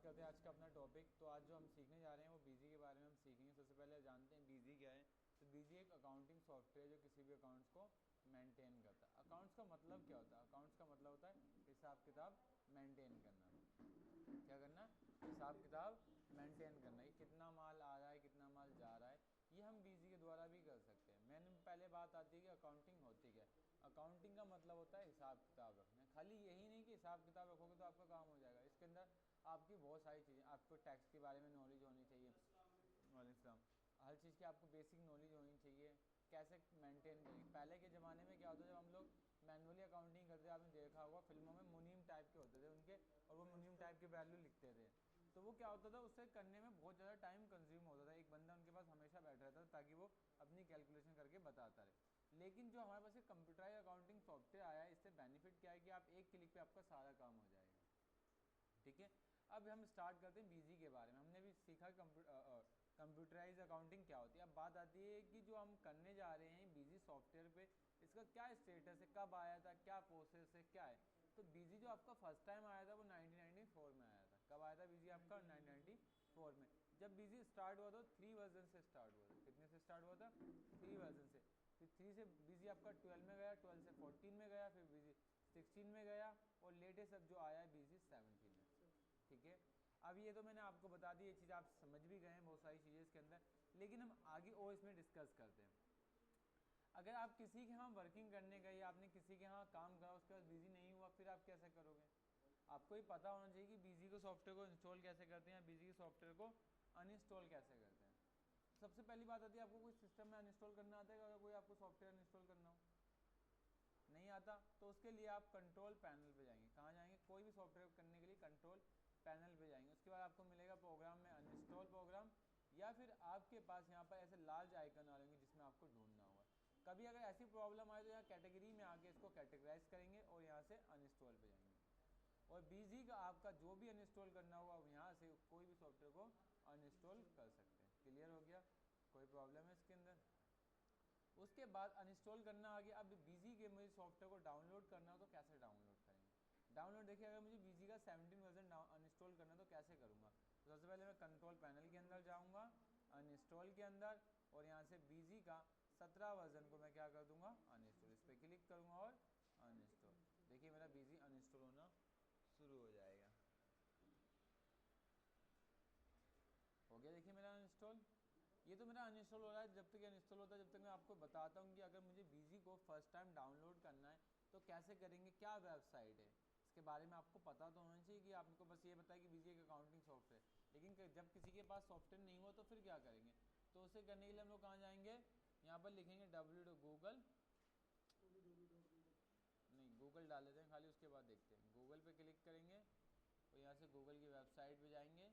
Start करते हैं आज का अपना टॉपिक। तो आज जो हम सीखने जा रहे हैं वो बीजी के बारे में हम सीखेंगे। सबसे पहले जानते हैं बीजी क्या है। तो बीजी एक अकाउंटिंग सॉफ्टवेयर जो किसी भी अकाउंट्स को मेंटेन करता है। अकाउंट्स का मतलब क्या होता है? अकाउंट्स का मतलब होता है हिसाब किताब मेंटेन करना। क्या करना? हिसाब किताब मेंटेन करना। कि कितना माल आ रहा है, कितना माल जा रहा है, ये हम बीजी के द्वारा भी कर सकते हैं। मैंने पहले बात आती है कि अकाउंटिंग होती क्या है। अकाउंटिंग का मतलब होता है हिसाब किताब रखना। खाली यही नहीं कि हिसाब किताब रखोगे तो आपका काम हो जाएगा। इसके अंदर आपकी बहुत सारी चीज़ें, आपको टैक्स के बारे में नॉलेज होनी चाहिए, वालेकुम, हर चीज़ की आपको बेसिक नॉलेज होनी चाहिए। कैसे मेंटेन करेंगे? पहले के ज़माने में क्या होता था, जब हम लोग मैनुअली अकाउंटिंग करते थे, आपने देखा होगा फिल्मों में मुनीम टाइप के होते थे उनके, और वो मुनीम टाइप के वैल्यू लिखते थे। तो वो क्या होता था, उससे करने में बहुत ज़्यादा टाइम कंज्यूम होता था। एक बंदा उनके पास हमेशा बैठा रहता था ताकि वो अपनी कैलकुलेशन करके बताता रहे। लेकिन जो हमारे पास एक कंप्यूटराइज अकाउंटिंग सॉफ्टवेयर आया है, इससे बेनिफिट क्या है कि आप एक क्लिक पे आपका सारा काम हो जाएगा। ठीक है, अब हम स्टार्ट करते हैं बीजी के बारे में। हमने भी सीखा कंप्यूटराइज अकाउंटिंग क्या होती है। अब बात आती है कि जो हम करने जा रहे हैं बीजी सॉफ्टवेयर पे, इसका क्या स्टेटस है, कब आया था, क्या प्रोसेस है, क्या है। तो बीजी जो आपका फर्स्ट टाइम आया था वो 1994 में आया था। कब आया था बीजी आपका? 1994 में। जब बीजी स्टार्ट हुआ था 3 वर्जन से स्टार्ट हुआ था। कितने से स्टार्ट हुआ था? 3 वर्जन से। फिर 3 से बीजी आपका 12 में गया, 12 से 14 में गया, फिर बीजी 16 में गया, और लेटेस्ट अब जो आया है बीजी 17 में। ठीक है, अब ये तो मैंने आपको बता दी, ये चीज़ आप समझ भी गए हैं बहुत सारी चीज़ें इसके अंदर। लेकिन हम आगे और इसमें डिस्कस करते हैं। अगर आप किसी के यहाँ वर्किंग करने गए या आपने किसी के यहाँ काम करा, उसके बाद बिजी नहीं हुआ, फिर आप कैसे करोगे? आपको ही पता होना चाहिए कि बिजी को सॉफ्टवेयर को इंस्टॉल कैसे करते हैं, बिजी के सॉफ्टवेयर को अनइंस्टॉल कैसे करते हैं। सबसे पहली बात आती है, आपको कोई सिस्टम में अनइंस्टॉल करना आता है? अगर कोई आपको सॉफ्टवेयर अनइंस्टॉल करना हो, नहीं आता, तो उसके लिए आप कंट्रोल पैनल पे जाएंगे। कहाँ जाएंगे? कोई भी सॉफ्टवेयर करने के लिए कंट्रोल पैनल पे जाएंगे। उसके बाद आपको मिलेगा प्रोग्राम में अनइंस्टॉल प्रोग्राम, या फिर आपके पास यहाँ पर ऐसे लार्ज आइकन आ रहेंगे जिसमें आपको ढूंढना होगा। कभी अगर ऐसी प्रॉब्लम आए तो यहाँ कैटेगरी में आके इसको कैटेगराइज करेंगे और यहाँ से अनइंस्टॉल पे जाएंगे। और बीजी का आपका जो भी अनइंस्टॉल करना होगा, आप यहाँ से कोई भी सॉफ्टवेयर को अनइंस्टॉल कर सकते हैं। क्लियर हो गया? कोई प्रॉब्लम है इसके अंदर? उसके बाद अनइंस्टॉल करना आ गया। अब बीजी के मुझे सॉफ्टवेयर को डाउनलोड करना हो तो कैसे डाउनलोड करेंगे? डाउनलोड देखिए, अगर मुझे बीजी का 17 वर्जन अनइंस्टॉल करना है तो कैसे करूँगा? तो सबसे पहले मैं कंट्रोल पैनल के अंदर जाऊँगा, अनइंस्टॉल के अंदर, और यहाँ से बीजी का 17 वर्जन को मैं क्या कर दूँगा? अनइंस्टॉल। इस पर क्लिक करूँगा और अनइंस्टॉल। देखिए मेरा बीजी अनइंस्टॉल होना शुरू हो जाएगा। हो गया, देखिए मेरा अनइंस्टॉल। ये तो मेरा अनइंस्टॉल हो रहा है। जब तक अनइंस्टॉल होता है, जब तक मैं आपको बताता हूँ कि अगर मुझे बीजी को फर्स्ट टाइम डाउनलोड करना है तो कैसे करेंगे, क्या वेबसाइट है, इसके बारे में आपको पता तो होना चाहिए। कि आपको बस ये बताया कि बीजी एक अकाउंटिंग सॉफ्टवेयर, लेकिन जब किसी के पास सॉफ्टवेयर नहीं हुआ तो फिर क्या करेंगे? तो उसे करने के लिए हम लोग कहाँ जाएंगे? यहाँ पर लिखेंगे गूगल, नहीं गूगल डाल देते हैं खाली, उसके बाद देखते हैं। गूगल पे क्लिक करेंगे और यहाँ से गूगल की वेबसाइट पे जाएंगे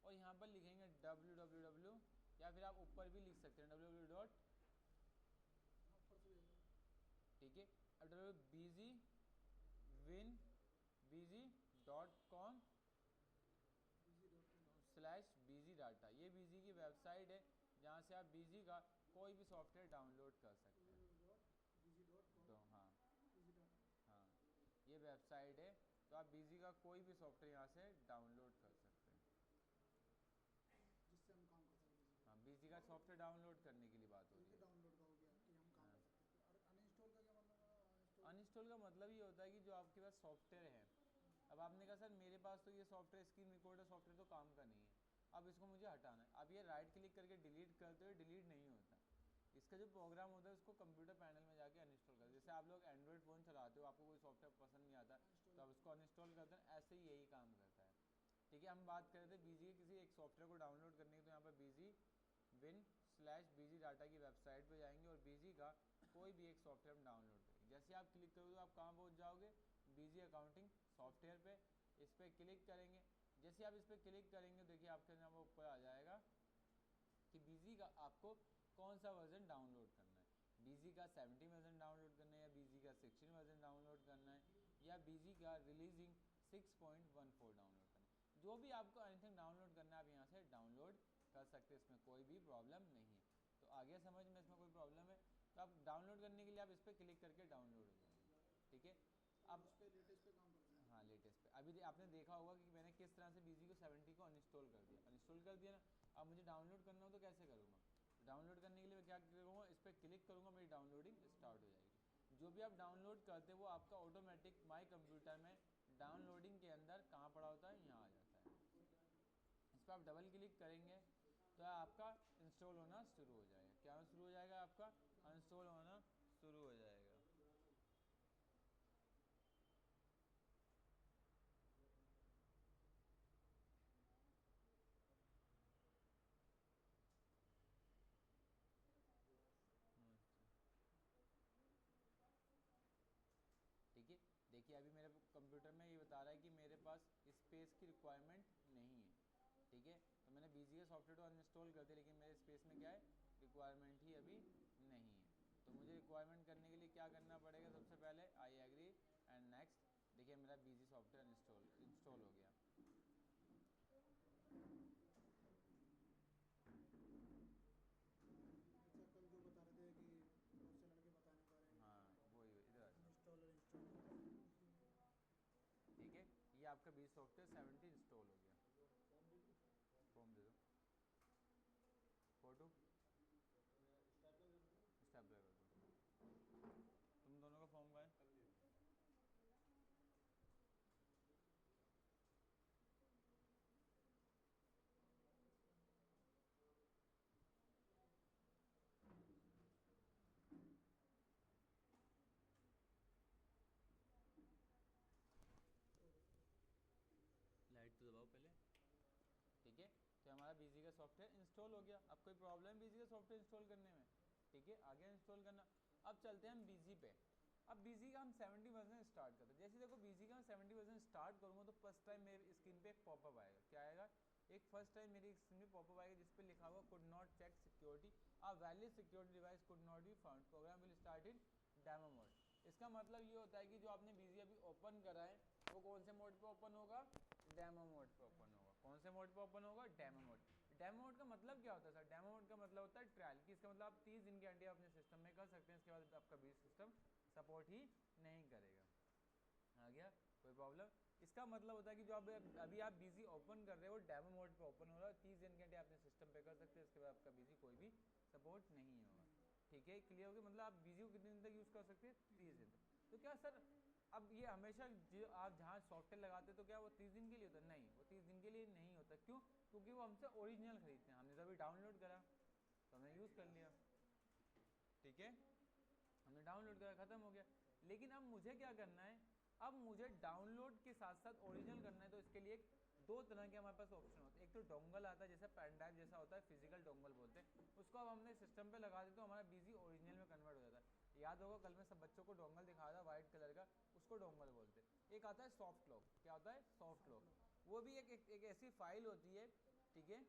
और यहाँ पर लिखेंगे www, या फिर आप ऊपर भी लिख सकते हैं www. ठीक है, bgwin.com/bg डाटा। ये बीजी की वेबसाइट है जहाँ से आप बीजी का कोई भी सॉफ्टवेयर डाउनलोड कर सकते हैं। तो हाँ हाँ, ये वेबसाइट है, तो आप बीजी का कोई भी सॉफ्टवेयर यहाँ से डाउनलोड कर सकते हैं, जिससे हम काम कर सकते हैं। हाँ बीजी का सॉफ्टवेयर डाउनलोड करने के लिए बात हो रही है। डाउनलोड का हो गया कि हम काम कर सकते हैं। और अनइंस्टॉल का क्या मतलब है? अनइंस्टॉल का मतलब ये होता है कि जो आपके पास सॉफ्टवेयर है, अब आपने कहा सर मेरे पास तो ये सॉफ्टवेयर स्क्रीन रिकॉर्डर सॉफ्टवेयर तो काम का नहीं है, अब इसको मुझे हटाना है। अब ये राइट क्लिक करके डिलीट करते हुए डिलीट नहीं होता। इसका जो प्रोग्राम होता है उसको कंप्यूटर पैनल में जाके अनइंस्टॉल करते हैं। जैसे आप लोग एंड्रॉइड फ़ोन चलाते हो, आपको कोई सॉफ्टवेयर पसंद नहीं आता तो आप उसको अनइंस्टॉल करते हैं, ऐसे ही यही काम करता है। ठीक है, हम बात कर रहे थे बीजी के किसी एक सॉफ्टवेयर को डाउनलोड करने की, तो यहाँ पर बीजी win/bg डाटा की वेबसाइट पे जाएंगे और बीजी का कोई भी एक सॉफ्टवेयर हम डाउनलोड करेंगे। जैसे आप क्लिक करोगे तो आप कहाँ पहुँच जाओगे? बीजी अकाउंटिंग सॉफ्टवेयर पे। इस पर क्लिक करेंगे। जैसे आप इस पर क्लिक करेंगे, देखिए आपके यहाँ पर ऊपर आ जाएगा कि बीजी का आपको कौन सा वर्जन डाउनलोड करना है। बीजी का 17 वर्जन डाउनलोड करना है, या बीजी का 16 वर्जन डाउनलोड करना है, या बीजी का रिलीजिंग 6.14 डाउनलोड करना है। जो भी आपको एनीथिंग डाउनलोड करना है आप यहाँ से डाउनलोड कर सकते हैं, इसमें कोई भी प्रॉब्लम नहीं है। तो आगे समझ में इसमें कोई प्रॉब्लम है तो आप डाउनलोड करने के लिए आप इस पर क्लिक करके डाउनलोड हो जाएंगे। ठीक है, अब उस पे लेटेस्ट पे काम करते हैं। हाँ लेटेस्ट पे। अभी आपने देखा होगा कि मैंने किस तरह से BG को 70 को अनइंस्टॉल कर दिया ना। अब मुझे डाउनलोड करना हो तो कैसे करूँगा? डाउनलोड करने के लिए मैं क्या करूँगा, इस पर क्लिक करूँगा, मेरी डाउनलोडिंग स्टार्ट हो जाएगी। जो भी आप डाउनलोड करते हो वो आपका ऑटोमेटिक माई कंप्यूटर में डाउनलोडिंग के अंदर कहाँ पड़ा होता है, यहाँ आ जाता है। इस पर आप डबल क्लिक करेंगे तो आपका इंस्टॉल होना शुरू हो जाएगा। क्या शुरू हो जाएगा? आपका इंस्टॉल होना शुरू हो जाएगा। ठीक है, देखिए अभी मेरे कंप्यूटर में ये बता रहा है कि मेरे पास स्पेस की रिक्वायरमेंट नहीं है। ठीक है, तो मैंने BG का सॉफ्टवेयर तो अनइंस्टॉल कर दिया, लेकिन मेरे स्पेस में क्या है, रिक्वायरमेंट ही अभी नहीं है। तो मुझे रिक्वायरमेंट करने के लिए क्या करना पड़ेगा? सबसे पहले आई एग्री एंड नेक्स्ट। देखिए मेरा BG सॉफ्टवेयर इंस्टॉल हो गया। अच्छा, कल जो बता रहे थे कि बहुत से लड़के बताने जा रहे हैं हाँ वही इधर आ जाओ। इंस्टॉल। ठीक है, ये आपका BG सॉफ्टवेयर 70 इंस्टॉल हो गया। फॉर्म दे दो, फोटो स्टेपलर कर दो। तुम दोनों का फॉर्म का है? लाइट तो दबाओ पहले। ठीक है, तो हमारा BG का सॉफ्टवेयर इंस्टॉल हो गया। अब कोई प्रॉब्लम BG का सॉफ्टवेयर इंस्टॉल करने में? ठीक है, आगे इंस्टॉल करना। अब चलते हैं हम BG पे। अब BG का हम 70 वर्जन स्टार्ट करते हैं। जैसे देखो BG का मैं 70 वर्जन स्टार्ट करूँगा तो फर्स्ट टाइम मेरी स्क्रीन पे एक पॉपअप आएगा। क्या आएगा? एक फर्स्ट टाइम मेरी स्क्रीन में पॉपअप आएगा जिस पे लिखा हुआ could not check security, a valid security device could not be found, program will start in demo mode. इसका मतलब ये होता है कि जो आपने BG अभी ओपन करा है वो कौन से मोड पे ओपन होगा? डेमो मोड पे ओपन होगा। कौन से मोड पे ओपन होगा? Demo mode. डेमो मोड का मतलब क्या होता है सर? डेमो मोड का मतलब होता है ट्रायल की। इसका मतलब आप 30 दिन की गारंटी अपने सिस्टम में कर सकते हैं, इसके बाद आपका BG सिस्टम सपोर्ट ही नहीं करेगा। आ गया? कोई प्रॉब्लम? इसका मतलब होता है कि जो अभी आप BG ओपन कर रहे हो डेमो मोड पे ओपन हो रहा है, 30 दिन के लिए अपने सिस्टम पे कर सकते हैं, इसके बाद आपका BG कोई भी सपोर्ट नहीं होगा। ठीक है, क्लियर हो गया? मतलब आप BG को कितने दिन तक यूज़ कर सकते हैं? 30 दिन तक। तो क्या सर अब ये हमेशा जो आप जहाँ सॉफ्टवेयर लगाते तो क्या वो 30 दिन के लिए होता? नहीं, वो 30 दिन के लिए नहीं होता। क्यों? क्योंकि वो हमसे ओरिजिनल खरीदते हैं। हमने तो अभी डाउनलोड करा तो हमने यूज़ कर लिया। ठीक है, हमने डाउनलोड करा, ख़त्म हो गया। लेकिन अब मुझे क्या करना है? अब मुझे डाउनलोड के साथ साथ ओरिजिनल करना है। तो इसके लिए दो तरह के हमारे पास ऑप्शन होते हैं। एक तो डोंगल आता है, जैसे पेन ड्राइव जैसा होता है, फिजिकल डोंगल बोलते हैं उसको। अब हमने सिस्टम पे लगा देते तो हमारा BG ओरिजिनल में कन्वर्ट हो जाता है। याद होगा कल मैं सब बच्चों को डोंगल दिखाया था वाइट कलर का, उसको डोंगल बोलते हैं। एक आता है सॉफ्ट लॉक। क्या होता है? Soft lock. वो भी एक ऐसी फाइल होती है। ठीक है,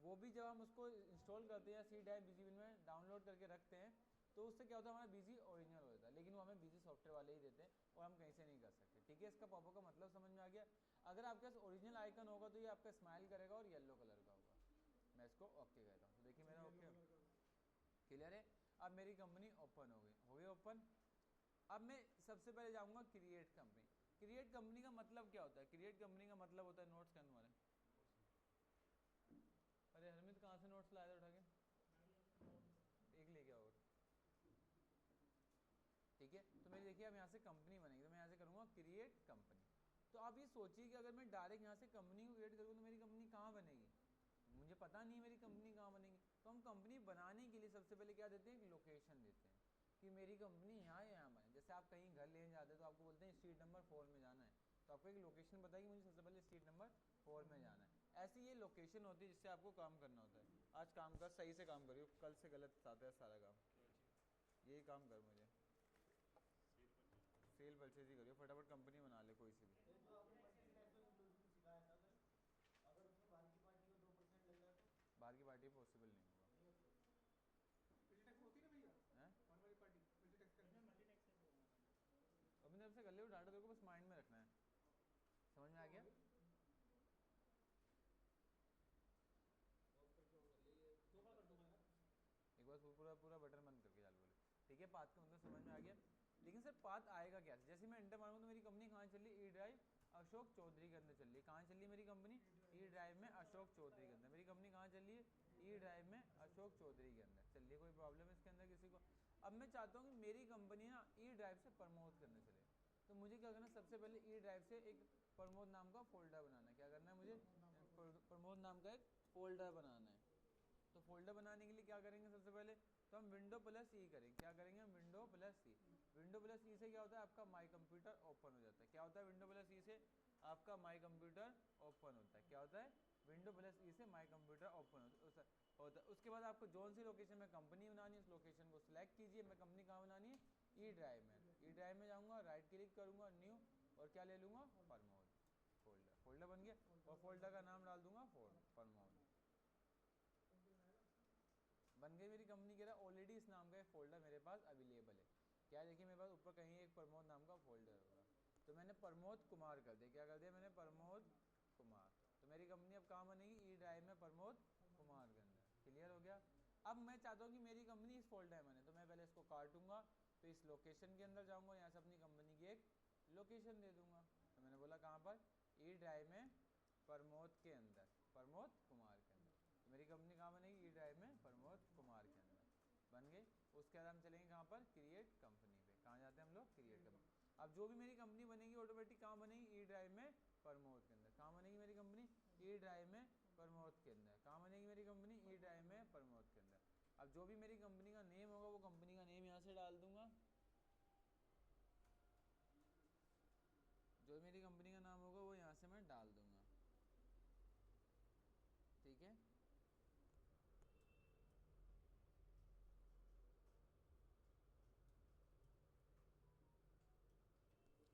वो भी जब हम उसको इंस्टॉल करते हैं या C ड्राइव BG में डाउनलोड करके रखते हैं तो उससे क्या होता है? हमारा BG ओरिजिनल हो जाता है। लेकिन वो हमें BG सॉफ्टवेयर वाले ही देते हैं और हम कहीं से नहीं कर सकते। ठीक है, इसका पॉपअप का मतलब समझ में आ गया? अगर आपके पास ओरिजिनल आइकन होगा तो ये आपका स्माइल करेगा और येलो कलर का होगा। मैं इसको ओके कहता हूँ। तो देखिए मेरा ओके क्लियर है। अब मेरी कंपनी ओपन हो गई ओपन। अब मैं सबसे पहले जाऊँगा क्रिएट कंपनी। क्रिएट कंपनी का मतलब क्या होता है? क्रिएट कंपनी का मतलब होता है नोट्स करने वाले। अरे हरमित कहाँ से नोट्स लाया था उठा के? एक ले गया और। ठीक है, तो मेरी देखिए अब यहाँ से कंपनी बनेगी तो मैं यहाँ से करूँगा क्रिएट कंपनी। तो आप ये सोचिए कि अगर मैं डायरेक्ट यहाँ से कंपनी को क्रिएट करूँ तो मेरी कंपनी कहाँ बनेगी? मुझे पता नहीं है मेरी कंपनी कहाँ बनेगी। तो हम कंपनी बनाने के लिए सबसे पहले क्या देते हैं? एक लोकेशन देते हैं कि मेरी कंपनी यहाँ या यहाँ बने। जैसे आप कहीं घर लेने जाते हैं तो आपको बोलते हैं स्ट्रीट नंबर 4 में जाना है, तो आपको एक लोकेशन बताएगी मुझे सबसे पहले स्ट्रीट नंबर 4 में जाना है। ऐसी ये लोकेशन होती है जिससे आपको काम करना होता है। आज काम कर, सही से काम करियो, कल से गलत आता है सारा काम। यही काम कर, मुझे सेल परचेज ही करियो, फटाफट कंपनी बना ले कोई सी भी। जो आपने सिखाया था सर, अगर उसमें बाहर की पार्टी को 2% लग जाए तो? बाहर की पार्टी पॉसिबल नहीं होगा। नहीं होता। मल्टीटैक्स होती है ना भैया? हैं? कौन वाली पार्टी मल्टीटैक्स करनी है? मल्टीटैक्स से करूँगा मैं। अपनी तरफ से कर ले, डाटा देखो बस माइंड में रखना है। समझ में आ गया? दो बार कर दूंगा यार। एक बार पूरा पूरा बटन बंद करके चालू बोले। ठीक है, पाथ का मतलब समझ में आ गया। लेकिन सर पाथ आएगा क्या? जैसे मैं एंटर मारूंगा तो मेरी कंपनी कहाँ चली? ई ड्राइव अशोक चौधरी के अंदर चल रही है। कहाँ चल रही है मेरी कंपनी? ई ड्राइव में अशोक चौधरी के अंदर। मेरी कंपनी कहाँ चल रही है? ई ड्राइव में अशोक चौधरी के अंदर चल रही है। कोई प्रॉब्लम है इसके अंदर किसी को? अब मैं चाहता हूँ कि मेरी कंपनी ना ई ड्राइव से प्रमोद करने चले, तो मुझे क्या करना है? सबसे पहले ई ड्राइव से एक प्रमोद नाम का फोल्डर बनाना है। क्या करना है मुझे? प्रमोद नाम का एक फोल्डर बनाना है। तो फोल्डर बनाने के लिए क्या करेंगे? सबसे पहले तो हम विंडो प्लस ई करेंगे। क्या करेंगे हम? विंडो प्लस ई। विंडो प्लस ई से क्या होता है? आपका माई कंप्यूटर ओपन हो जाता है। क्या होता है? विंडो प्लस ई से आपका माई कंप्यूटर ओपन होता है। क्या होता है? विंडो प्लस ई से माई कंप्यूटर ओपन होता है। उसके बाद आपको जोन सी लोकेशन में कंपनी बनानी है, उस लोकेशन को सिलेक्ट कीजिए। मैं कंपनी कहाँ बनानी है? ई ड्राइव में। ई ड्राइव में जाऊँगा, राइट क्लिक करूँगा, न्यू, और क्या ले लूँगा? प्रमोद फोल्डर। फोल्डर बन गया, और फोल्डर का नाम डाल दूंगा प्रमोद। बन गई मेरी कंपनी। कह रहा है ऑलरेडी इस नाम का एक फोल्डर मेरे पास अवेलेबल है। क्या देखिए मेरे पास ऊपर कहीं एक प्रमोद नाम का फोल्डर होगा, तो मैंने प्रमोद कुमार कर दिया। क्या कर दिया मैंने? प्रमोद कुमार। तो मेरी कंपनी अब कहाँ बनेगी? ई ड्राइव में प्रमोद कुमार के अंदर। क्लियर हो गया? अब मैं चाहता हूँ कि मेरी कंपनी इस फोल्डर में बने, तो मैं पहले इसको काटूंगा, फिर इस लोकेशन के अंदर जाऊँगा, यहाँ से अपनी कंपनी की एक लोकेशन दे दूँगा। तो मैंने बोला कहाँ पर? ई ड्राइव में प्रमोद के अंदर, प्रमोद कुमार के अंदर। तो मेरी कंपनी कहाँ बनेगी? ई ड्राइव में प्रमोद कुमार के अंदर बन गई। उसके बाद हम चलेंगे कहाँ पर? क्रिएट कंपनी पे। कहाँ जाते हैं हम लोग? Create company. अब जो भी मेरी कंपनी बनेगी ऑटोमेटिक कहाँ बनेगी? ई ड्राइव में प्रमोद के अंदर। कहाँ बनेगी मेरी कंपनी? ई ड्राइव में प्रमोद के अंदर। कहाँ बनेगी मेरी कंपनी? ई ड्राइव में प्रमोद के अंदर। अब जो भी मेरी कंपनी का नेम होगा वो कंपनी का नेम यहाँ से डाल दूंगा। जो मेरी कंपनी का नाम होगा वो यहाँ से मैं डाल दूंगा। ठीक है?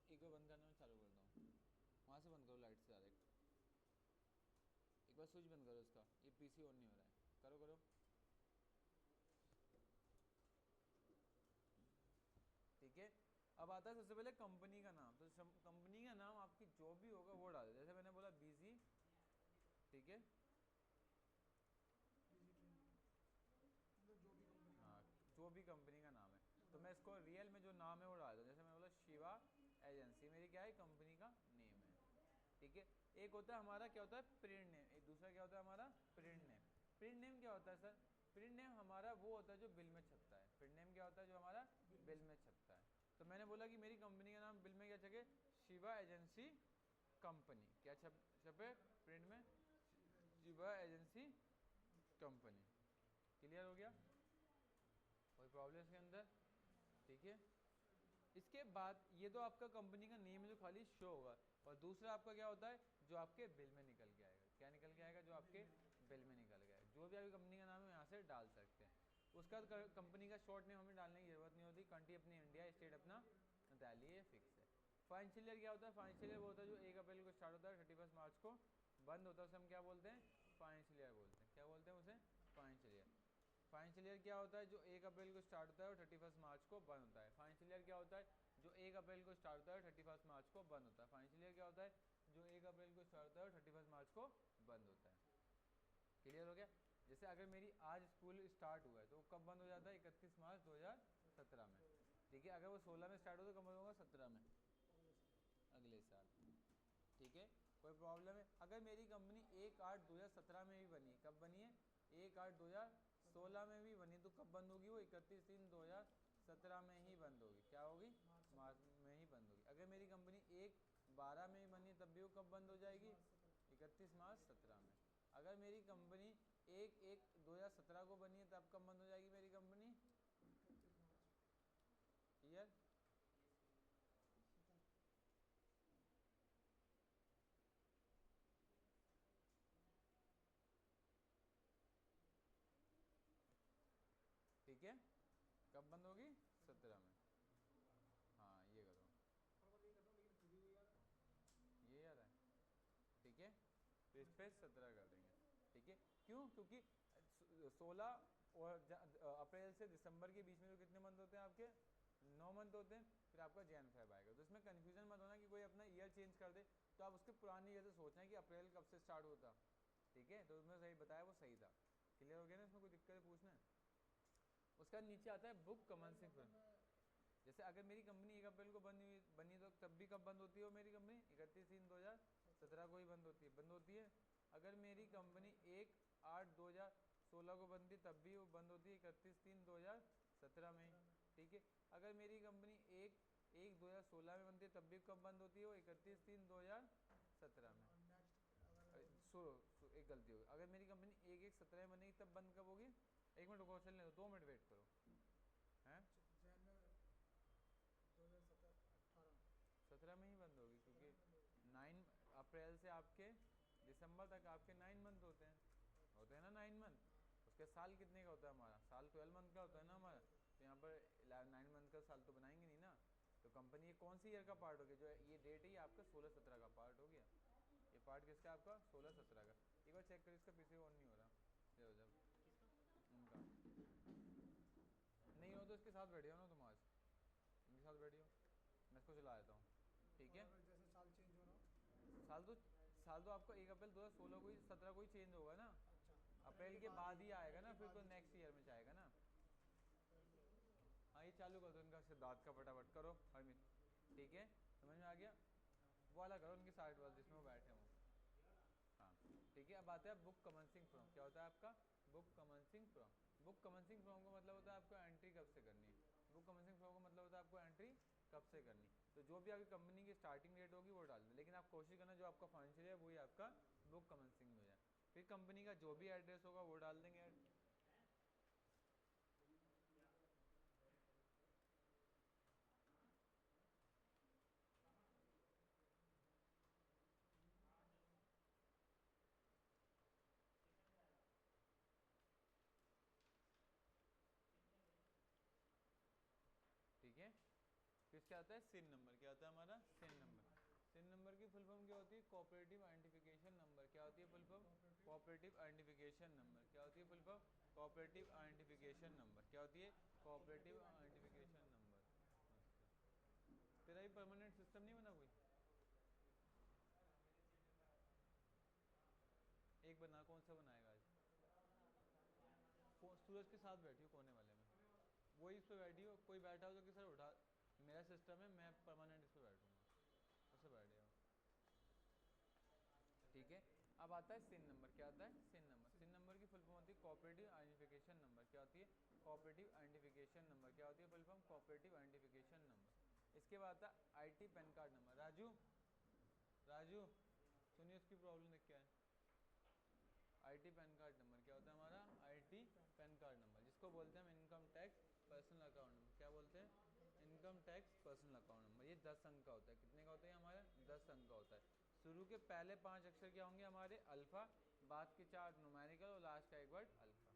एक बार बंद करना, मैं चालू करता हूँ। वहाँ से बंद करो लाइट से डायरेक्ट। एक बार स्विच बंद करो इसका, ये पीसी ऑन नहीं हो रहा है। करो करो। ठीक है? अब आता है सबसे पहले कंपनी का नाम। तो कंपनी का नाम आपकी जो भी होगा वो डाल दे। जैसे मैंने बोला बीजी। ठीक है? मतलब जो भी कंपनी का हाँ, नाम है। जो भी कंपनी का नाम है, तो मैं इसको रियल में जो नाम है वो डाल दूँ। जैसे मैंने बोला शिवा एजेंसी, मेरी क्या है? कंपनी का नेम है। ठीक है? एक होता है हमारा क्या होता है? Print name. एक दूसरा क्या होता है हमारा? Print name. प्रिंट नेम क्या होता है सर? प्रिंट नेम हमारा वो होता है जो बिल में छपता है। प्रिंट नेम क्या होता है? जो हमारा बिल में छपता है। तो मैंने बोला कि मेरी कंपनी का नाम बिल में क्या छपे? Shiva agency company. क्या छपे प्रिंट में? Shiva agency company. क्लियर हो गया? कोई प्रॉब्लम इसके अंदर? ठीक है? इसके बाद ये तो आपका कंपनी का नेम है जो खाली शो होगा, और दूसरा आपका क्या होता है? जो आपके बिल में निकल के आएगा। क्या निकल के आएगा? जो आपके बिल में निकल गया। जो भी आपकी कंपनी का नाम है यहाँ से डाल सकते हैं। उसका कंपनी का शॉर्ट नेम हमें डालने की जरूरत नहीं होती। कंट्री अपनी इंडिया, स्टेट अपना दिल्ली, ये फिक्स है। फाइनेंशियल ईयर क्या होता है? फाइनेंशियल ईयर वो होता है जो 1 अप्रैल को स्टार्ट होता है, 31 मार्च को बंद होता है। उसे हम क्या बोलते हैं? फाइनेंशियल ईयर बोलते हैं। क्या बोलते हैं उसे? Financial year. फाइनेंशियल ईयर क्या होता है? जो 1 अप्रैल को स्टार्ट होता है और 31 मार्च को बंद होता है। फाइनेंशियल ईयर क्या होता है? जो 1 अप्रैल को स्टार्ट होता है और 31 मार्च को बंद होता है। फाइनेंशियल ईयर क्या होता है? जो 1 अप्रैल को स्टार्ट होता है और 31 मार्च को बंद होता है। क्लियर हो गया? जैसे अगर मेरी आज स्कूल स्टार्ट हुआ है तो कब बंद हो जाता है? 31 मार्च 2017 में। ठीक है? अगर वो 16 में स्टार्ट हो तो कब बंद होगा? 17 में, अगले साल। ठीक है? कोई प्रॉब्लम है? अगर मेरी कंपनी 1/8/2017 में भी बनी, कब बनी है? 1/8/2016 में भी बनी, तो कब बंद होगी वो? 31/3/2017 में ही बंद होगी। क्या होगी? मार्च में ही बंद होगी। अगर मेरी कंपनी 1/12 में भी बनी तब भी वो कब बंद हो जाएगी? 31 मार्च 17 में। अगर मेरी कंपनी 1/1/2017 को बनी है तब कब बंद हो जाएगी मेरी कंपनी? 31 मार्च क्लियर? ठीक है? कब बंद होगी? 17 में। हाँ, ये करो, फरवरी कर दो, लेकिन फिर भी वो यार ये याद है। ठीक है? तो इस पे 17 कर देंगे। ठीक है? क्यों? क्योंकि 16 और अप्रैल से दिसंबर के बीच में जो कितने मंथ होते हैं आपके? 9 मंथ होते हैं। फिर आपका जैन फेब आएगा। तो इसमें कन्फ्यूजन मत होना कि कोई अपना ईयर चेंज कर दे, तो आप उसके पुरानी ईयर से सोचना है कि अप्रैल कब से स्टार्ट होता। ठीक है? तो उसमें सही बताया वो सही था। क्लियर हो गया ना? इसमें कोई दिक्कत है पूछना है? उसका नीचे आता है बुक कमेंसिंग। जैसे अगर मेरी कंपनी 1 अप्रैल को बनी तो तब भी कब बंद होती है वो मेरी कंपनी? 31/3/2017 को ही बंद होती है। अगर मेरी कंपनी 1/8/2016 को बंद थी तब भी वो बंद होती है 31/3/2017 में, ठीक है। अगर मेरी कंपनी 1/1/2016 में बनती है तब भी कब बंद होती है वो 31/3/2017 में। और नेक्स्ट अगर सुनो, एक गलती होगी, अगर मेरी कंपनी 1/1/17 में बनेगी तब बंद कब होगी? 1 मिनट रुको, चलने दो, 2 मिनट वेट करो हैं। जनवरी 2017-18 17 में ही बंद होगी, क्योंकि 9 अप्रैल से आपके दिसंबर तक आपके 9 मंथ होते हैं ना 9 मंथ। उसके साल कितने का होता है हमारा? साल 12 मंथ का होता है ना हमारा। तो यहाँ पर 9 मंथ का साल तो बनाएंगे नहीं ना। तो कंपनी ये कौन सी ईयर का पार्ट हो गया? जो ये डेट है ये आपका 16-17 का पार्ट हो गया। ये पार्ट किसका? आपका 16-17 का। एक बार चेक करो, इसका पीछे ऑन नहीं हो रहा। ये हो जब उनका नहीं हो तो इसके साथ बैठे हो ना तुम, आज इनके साथ बैठी हो, मैं इसको चला देता हूँ, ठीक है। अगर जैसे साल चेंज हो रहा हो। साल तो आपका 1 अप्रैल 2016 को ही 17 को ही चेंज होगा ना। अच्छा, अप्रैल के बाद ही आएगा ना, के फिर बाद तो ही नेक्स्ट change ईयर में जाएगा ना। होगा। हाँ ये चालू कर दो इनका सिद्धार्थ का, फटाफट करो हरमित, ठीक है, समझ में आ गया। वो वाला करो उनकी साइड वाला जिसमें वो बैठे हों। हाँ ठीक है। अब आता है बुक कमेंसिंग फ्रॉम। क्या होता है आपका? Book commencing from. Book commencing from का मतलब होता है आपको एंट्री कब से करनी है। बुक कमेंसिंग फ्रॉम का मतलब होता है आपको एंट्री कब से करनी। तो जो भी आपकी कंपनी की स्टार्टिंग डेट होगी वो डाल दें, लेकिन आप कोशिश करना जो आपका फाइनेंशियल है वही आपका बुक कमेंसिंग में हो जाए। फिर कंपनी का जो भी एड्रेस होगा वो डाल देंगे। ठीक है। फिर क्या आता है? सिन नंबर। क्या होता है हमारा? सिन नंबर। सिन नंबर की फुल फॉर्म क्या होती है? Cooperative identification number. क्या होती है full form? Cooperative identification number. क्या होती है full form? Cooperative identification number. क्या होती है? Cooperative identification number. तेरा ही परमानेंट सिस्टम नहीं बना कोई? एक बना, कौन सा बनाएगा आज? सूरज के साथ बैठी हो कोने वाले में, वही इस पर बैठी हो, कोई बैठा हो तो किसी उठा। मेरा सिस्टम है, मैं परमानेंट इस पर बैठूंगा, उससे बैठ जाओ, ठीक है। अब आता है सिन नंबर। क्या आता है? सिन नंबर। सिन नंबर की फुल फॉर्म होती है कोऑपरेटिव आइडेंटिफिकेशन नंबर। क्या होती है? Cooperative identification number. क्या होती है full form? Cooperative identification number. इसके बाद आता है IT pan card number. Raju Raju सुनिए इसकी प्रॉब्लम देख क्या है। आईटी पैन कार्ड नंबर क्या होता है हमारा? आईटी पैन कार्ड नंबर, जिसको बोलते हैं हम income tax personal account number. क्या बोलते हैं? Income tax personal account number. ये 10 अंक का होता है। कितने का होता है हमारा? 10 अंक का होता है। शुरू के पहले 5 अक्षर क्या होंगे हमारे? अल्फ़ा, बाद के 4 न्यूमेरिकल और लास्ट का एक वर्ड अल्फ़ा,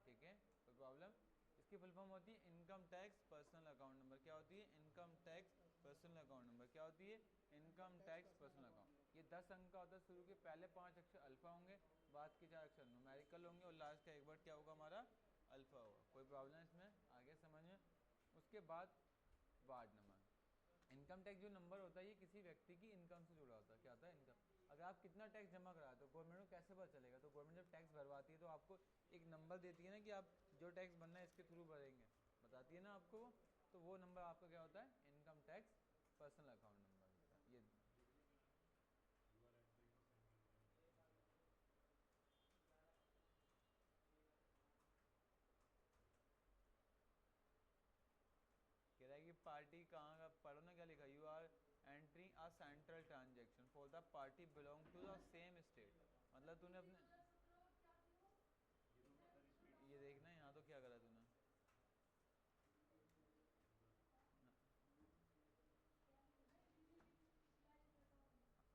ठीक है। कोई प्रॉब्लम? इसकी फुल फॉर्म होती है income tax personal account number. क्या होती है? Income tax personal account number. क्या होती है? Income tax personal account. ये 10 अंक का होता है। शुरू के पहले 5 अक्षर अल्फ़ा होंगे, बाद के 4 अक्षर न्यूमेरिकल होंगे और लास्ट का एक वर्ड क्या होगा हमारा? अल्फ़ा होगा। कोई प्रॉब्लम इसमें? आगे समझ में। उसके बाद वार्ड नंबर। इनकम टैक्स जो नंबर होता है ये किसी व्यक्ति की इनकम से जुड़ा होता है। क्या होता है? इनकम। अगर आप कितना टैक्स जमा कराते हो गवर्नमेंट को कैसे पता चलेगा? तो गवर्नमेंट जब टैक्स भरवाती है तो आपको एक नंबर देती है ना कि आप जो टैक्स बनना है इसके थ्रू भरेंगे, बताती है ना आपको वो। तो वो नंबर आपका क्या होता है? Income tax personal account number होता है। ये कह रहा है कि पार्टी कहाँ का? पढ़ो ना क्या लिखा? You are entering a central transaction for the party belong to the same state. मतलब तूने अपने ये देखना है यहाँ तो क्या करा तूने?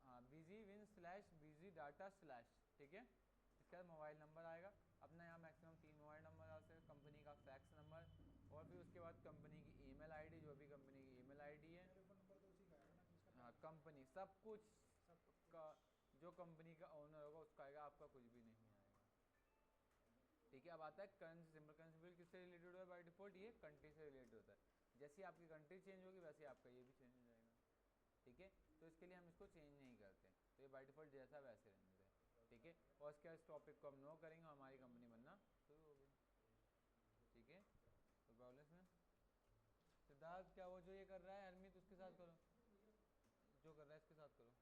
हाँ, busy win slash busy data slash, ठीक है। इसके बाद मोबाइल नंबर आएगा अपना। यहाँ मैक्सिमम 3 मोबाइल नंबर आ सकते हैं, कंपनी का फैक्स नंबर और फिर उसके बाद कंपनी की ईमेल आईडी, जो भी कंपनी की ईमेल आईडी है। टेलीफोन नंबर तो उसी का आएगा ना जिसका हाँ, टैक्स कंपनी सब कुछ सब का, जो कंपनी का ओनर होगा उसका आएगा, आपका कुछ भी नहीं आएगा, ठीक है। अब आता है करेंसी सिंबल। करेंसी सिंबल किससे रिलेटेड होता है? बाय डिफॉल्ट ये कंट्री से रिलेटेड होता है। जैसे आपकी कंट्री चेंज होगी वैसे आपका ये भी चेंज हो जाएगा, ठीक है। तो इसके लिए हम इसको चेंज नहीं करते, तो ये बाय डिफॉल्ट जैसा वैसे रहने दें, ठीक है। और इसके इस टॉपिक को हम नो करेंगे, हमारी कंपनी बनना शुरू हो गई, ठीक है। तो प्रॉब्लम इसमें सिद्धार्थ बात क्या, वो जो ये कर रहा है हरमीत उसके साथ करो, जो कर रहा है इसके साथ करो।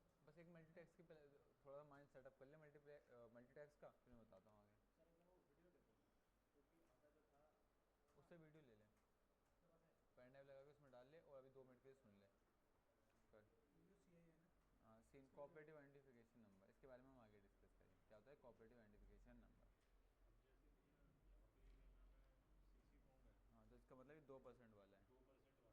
हाँ बस एक मल्टीटेक्स की थोड़ा सा माइंड सेटअप कर ले मल्टीटेक्स का, फिर मैं बताता हूँ आगे। सर एक बार वो वीडियो देखो क्योंकि आधा जो था उससे वीडियो ले ले, उसके बाद है पेन ड्राइव लगा के उसमें डाल ले और अभी 2 मिनट के लिए सुन ले कर। वीडियो सीआई है ना। हाँ सीन कोऑपरेटिव आइडेंटिफिकेशन नंबर, इसके बारे में हम आगे डिस्कस करेंगे क्या होता है कोऑपरेटिव आइडेंटिफिकेशन नंबर। अब जैसे भैया यहाँ पे क्या नाम है सीसी फॉर्म है हाँ तो इसका मतलब 2% वाला है। 2% वाला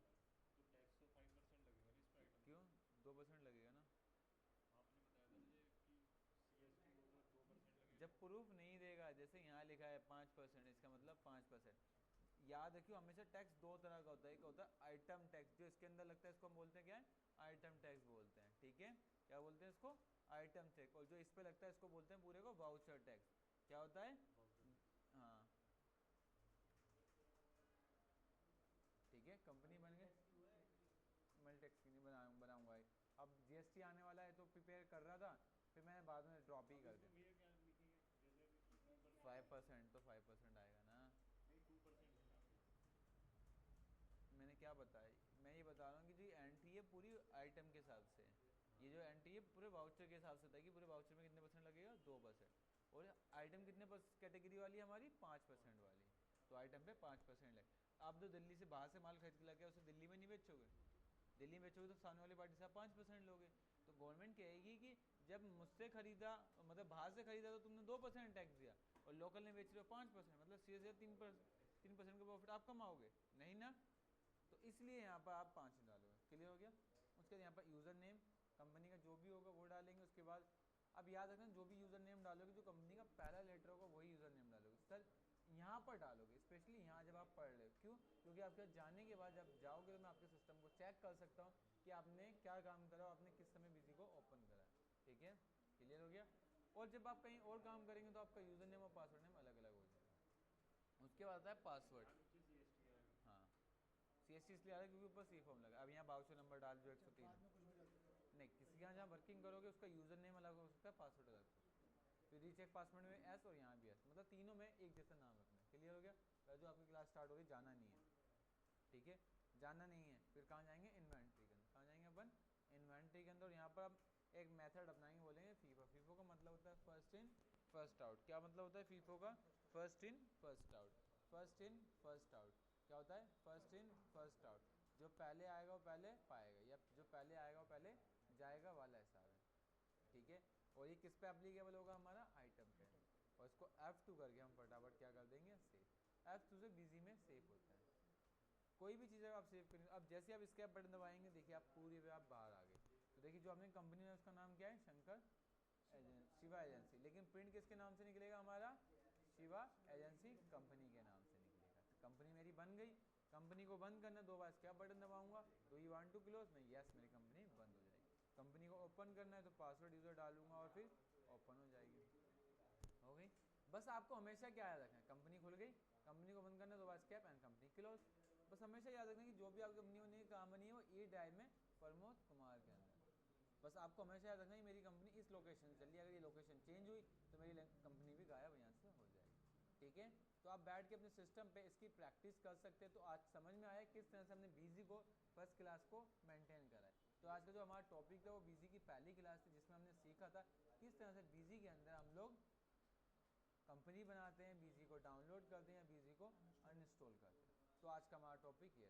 है, तो टैक्स तो 5% लगेगा ना इस पे आइटम क्यों 2% लगेगा ना, आपने बताया था ना ये कि सीएसटी हो तो 2% लगेगा। जब प्रूफ नहीं देगा, जैसे यहाँ लिखा है 5%, इसका मतलब 5%। याद रखियो हमेशा टैक्स दो तरह का होता है, एक होता है आइटम टैक्स, जो इसके अंदर लगता है इसको हम बोलते हैं क्या है, आइटम टैक्स बोलते हैं, ठीक है। क्या बोलते हैं इसको, आइटम टैक्स। और जो इस पे लगता है इसको बोलते हैं पूरे को वाउचर टैक्स। क्या होता है, हाँ ठीक है। कंपनी बन गई, टैक्स की हुआ है एंट्री मल्टीटेक्स की नहीं बनाऊंगा। अब जीएसटी आने वाला है तो प्रिपेयर कर रहा था, फिर मैंने बाद में ड्रॉप ही अब कर इसमें दिया। भैया क्या लिखेंगे, जैसे अभी 2% 5% तो 5% आएगा ना। नहीं 2% है यहाँ पे। मैंने क्या बताया, मैं ये बता रहा हूँ कि जो एंट्री है पूरी आइटम के हिसाब से, ये जो एंट्री है पूरे वाउचर के हिसाब से था कि पूरे वाउचर में कितने परसेंट लगेगा, 2%। और आइटम कितने कैटेगरी वाली है हमारी, 5% वाली, तो आइटम पे 5% लगे। आप जो दिल्ली से बाहर से माल खरीद के लाके उसे दिल्ली में नहीं बेचोगे, दिल्ली में बेचोगे तो सामने वाली पार्टी से आप 5% लोगे। तो गवर्नमेंट कहेगी कि जब मुझसे खरीदा, मतलब बाहर से खरीदा तो तुमने 2% टैक्स दिया, और लोकल में बेच रहे हो 5%, मतलब सीधे 3% का प्रॉफिट आप कमाओगे नहीं ना। तो इसलिए यहाँ पर आप 5 डालोगे, क्लियर हो गया। उसके बाद यहाँ पर यूज़र नेम कंपनी का जो भी होगा वो डालेंगे। उसके बाद अब याद रखना, जो भी यूज़र नेम डालोगे, जो कंपनी का पहला लेटर होगा वही यूज़र नेम डालोगे। सर यहाँ पर डालोगे, स्पेशली यहाँ जब आप पढ़ रहे हो, क्यों, क्योंकि आपके जाने के बाद जब जाओगे तो मैं आपके सिस्टम को चेक कर सकता हूँ कि आपने क्या काम करा, आपने किस समय बिजी को ओपन करा, ठीक है, क्लियर हो गया। और जब आप कहीं और काम करेंगे तो आपका यूज़र नेम और पासवर्ड नेम अलग अलग हो जाएगा। उसके बाद आता है पासवर्ड। यहाँ नीचे सीएसटी आएगा। हाँ CST इसलिए आ रहा है क्योंकि ऊपर सी फॉर्म लगा। अब यहाँ बाउचर नंबर डाल जो अच्छा, 103 बाद में कुछ भी डाल सकते हैं। नहीं, किसी के यहाँ जहाँ वर्किंग करोगे उसका यूज़र नेम अलग हो सकता है, पासवर्ड अलग हो सकता है। फिर रीचेक पासवर्ड में एस और यहाँ भी एस, मतलब तीनों में एक जैसा नाम रखना है, क्लियर हो गया। पहले जो आपकी क्लास स्टार्ट हो रही जाना नहीं है, ठीक है, जाना नहीं है। फिर कहाँ जाएंगे, इन्वेंट्री के अंदर, कहाँ जाएंगे अपन, इन्वेंट्री के अंदर। और यहाँ पर अब एक मेथड अपनाएंगे, बोलेंगे फीफो। फीफो का मतलब होता है फर्स्ट इन फर्स्ट आउट। क्या मतलब होता है फीफो का, first in first out, first in first out. क्या होता है, फर्स्ट इन फर्स्ट आउट, जो पहले आएगा वो पहले पाएगा, या जो पहले आएगा वो पहले जाएगा वाला हिसाब है, ठीक है। और ये किस पे एप्लीकेबल होगा, हमारा आइटम पे। और इसको F2 करके हम फटाफट क्या कर देंगे, सेव। F2 से बिजी में सेव होता है, कोई भी चीज़ अगर आप सेव करेंगे। अब जैसे आप स्केप बटन दबाएंगे, देखिए आप पूरी पे आप बाहर आ गए। तो देखिए जो हमने कंपनी है उसका नाम क्या है, शंकर शिवा एजेंसी, लेकिन प्रिंट किसके नाम से निकलेगा हमारा, शिवा एजेंसी कंपनी के नाम से निकलेगा। तो कंपनी मेरी बन गई। कंपनी को बंद करना, 2 बार स्केप बटन दबाऊंगा, तो यू वांट टू क्लोज में यस, मेरी कंपनी बंद हो जाएगी। कंपनी को ओपन करना है तो पासवर्ड यूज़र डालूंगा और फिर ओपन हो जाएगी, हो गई। बस आपको हमेशा क्या याद रखना है, कंपनी खुल गई, कंपनी को बंद करना, 2 बार स्केप एंड कंपनी क्लोज। बस हमेशा याद रखना कि जो भी आपकी कंपनी होनी है, कहाँ बनी है, वो ई ड्राइव में प्रमोद कुमार के अंदर। बस आपको हमेशा याद रखना कि मेरी कंपनी इस लोकेशन से चल रही है, अगर ये लोकेशन चेंज हुई तो मेरी कंपनी भी गायब यहाँ से हो जाएगी, ठीक है। तो आप बैठ के अपने सिस्टम पे इसकी प्रैक्टिस कर सकते हैं। तो आज समझ में आया किस तरह से हमने बीजी को फर्स्ट क्लास को मेंटेन करा है। तो आज का जो हमारा टॉपिक था वो बीजी की पहली क्लास थी, जिसमें हमने सीखा था किस तरह से बीजी के अंदर हम लोग कंपनी बनाते हैं, बीजी को डाउनलोड करते हैं, बीजी को अनइंस्टॉल करते हैं। तो आज का हमारा टॉपिक ये